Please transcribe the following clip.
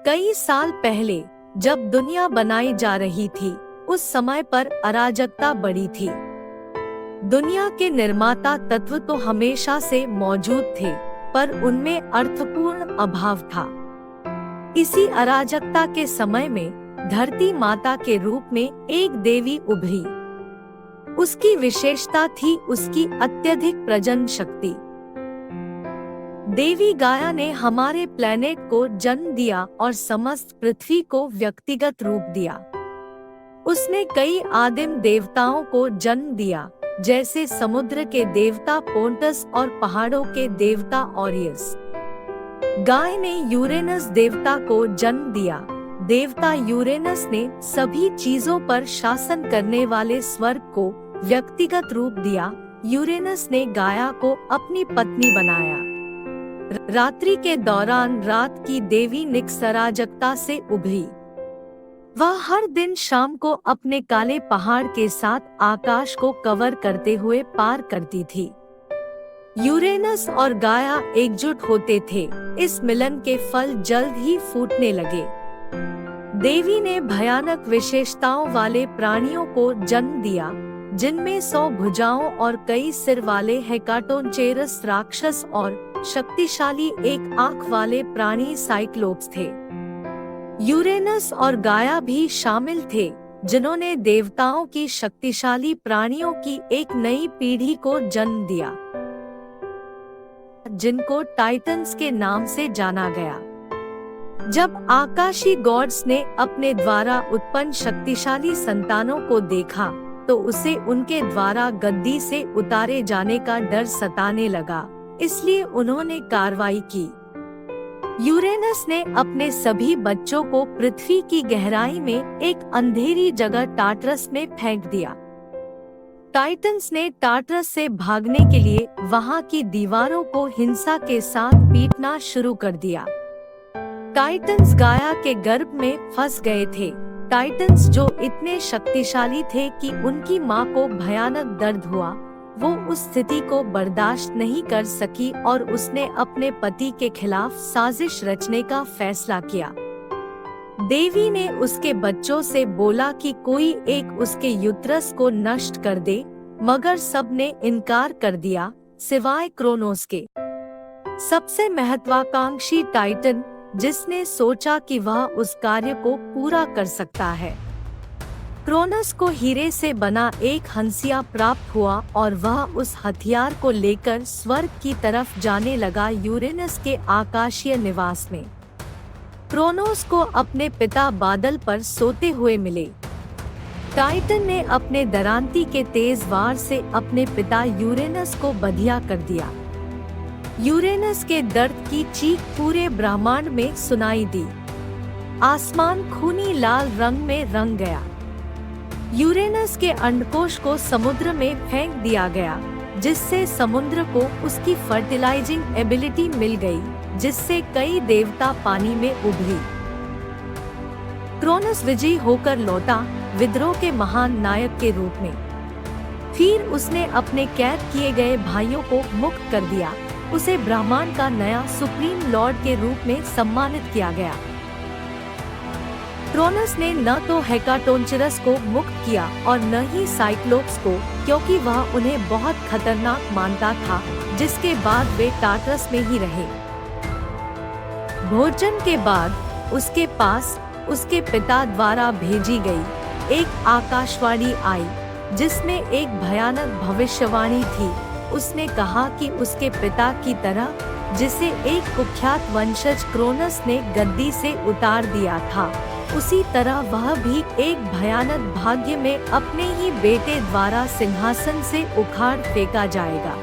कई साल पहले जब दुनिया बनाई जा रही थी, उस समय पर अराजकता बड़ी थी। दुनिया के निर्माता तत्व तो हमेशा से मौजूद थे, पर उनमें अर्थपूर्ण अभाव था। इसी अराजकता के समय में धरती माता के रूप में एक देवी उभरी। उसकी विशेषता थी उसकी अत्यधिक प्रजनन शक्ति। देवी गाया ने हमारे प्लेनेट को जन्म दिया और समस्त पृथ्वी को व्यक्तिगत रूप दिया। उसने कई आदिम देवताओं को जन्म दिया, जैसे समुद्र के देवता पोंटस और पहाड़ों के देवता ऑरियस। गाय ने यूरेनस देवता को जन्म दिया। देवता यूरेनस ने सभी चीजों पर शासन करने वाले स्वर्ग को व्यक्तिगत रूप दिया। यूरेनस ने गाया को अपनी पत्नी बनाया। रात्रि के दौरान रात की देवी निक्स अराजकता से उभरी। वह हर दिन शाम को अपने काले पहाड़ के साथ आकाश को कवर करते हुए पार करती थी। यूरेनस और गाया एकजुट होते थे। इस मिलन के फल जल्द ही फूटने लगे। देवी ने भयानक विशेषताओं वाले प्राणियों को जन्म दिया, जिनमें 100 भुजाओं और कई सिर वाले हेकाटोनचेरस राक्षस और शक्तिशाली एक आंख वाले प्राणी साइक्लोप्स थे। यूरेनस और गाया भी शामिल थे, जिन्होंने देवताओं की शक्तिशाली प्राणियों की एक नई पीढ़ी को जन्म दिया, जिनको टाइटन्स के नाम से जाना गया। जब आकाशी गॉड्स ने अपने द्वारा उत्पन्न शक्तिशाली संतानों को देखा, तो उसे उनके द्वारा गद्दी से उतारे जाने का डर सताने लगा, इसलिए उन्होंने कार्रवाई की। यूरेनस ने अपने सभी बच्चों को पृथ्वी की गहराई में एक अंधेरी जगह टार्टरस में फेंक दिया। टाइटन्स ने टार्टरस से भागने के लिए वहां की दीवारों को हिंसा के साथ पीटना शुरू कर दिया। टाइटन्स गाया के गर्भ में फंस गए थे। टाइटन्स जो इतने शक्तिशाली थे कि उनकी मां को भयानक दर्द हुआ, वो उस स्थिति को बर्दाश्त नहीं कर सकी और उसने अपने पति के खिलाफ साजिश रचने का फैसला किया। देवी ने उसके बच्चों से बोला कि कोई एक उसके यूट्रस को नष्ट कर दे, मगर सबने इनकार कर दिया, सिवाय क्रोनोस के, सबसे महत्वाकांक्षी टाइटन, जिसने सोचा कि वह उस कार्य को पूरा कर सकता है। क्रोनस को हीरे से बना एक हंसिया प्राप्त हुआ और वह उस हथियार को लेकर स्वर्ग की तरफ जाने लगा, यूरेनस के आकाशीय निवास में। क्रोनोस को अपने पिता बादल पर सोते हुए मिले। टाइटन ने अपने दरांती के तेज वार से अपने पिता यूरेनस को बधिया कर दिया। यूरेनस के दर्द की चीख पूरे ब्रह्मांड में सुनाई दी। आसमान खूनी लाल रंग में रंग गया। यूरेनस के अंडकोश को समुद्र में फेंक दिया गया, जिससे समुद्र को उसकी फर्टिलाइजिंग एबिलिटी मिल गई, जिससे कई देवता पानी में उभरी। क्रोनस विजयी होकर लौटा, विद्रोह के महान नायक के रूप में। फिर उसने अपने कैद किए गए भाइयों को मुक्त कर दिया। उसे ब्रह्मांड का नया सुप्रीम लॉर्ड के रूप में सम्मानित किया गया। क्रोनस ने न तो हेकाटोनचेरस को मुक्त किया और न ही साइक्लोप्स को, क्योंकि वह उन्हें बहुत खतरनाक मानता था, जिसके बाद वे टार्टरस में ही रहे। भोजन के बाद उसके पास उसके पिता द्वारा भेजी गई एक आकाशवाणी आई, जिसमें एक भयानक भविष्यवाणी थी। उसने कहा कि उसके पिता की तरह, जिसे एक कुख्यात वंशज क्रोनस ने गद्दी से उतार दिया था, उसी तरह वह भी एक भयानक भाग्य में अपने ही बेटे द्वारा सिंहासन से उखाड़ फेंका जाएगा।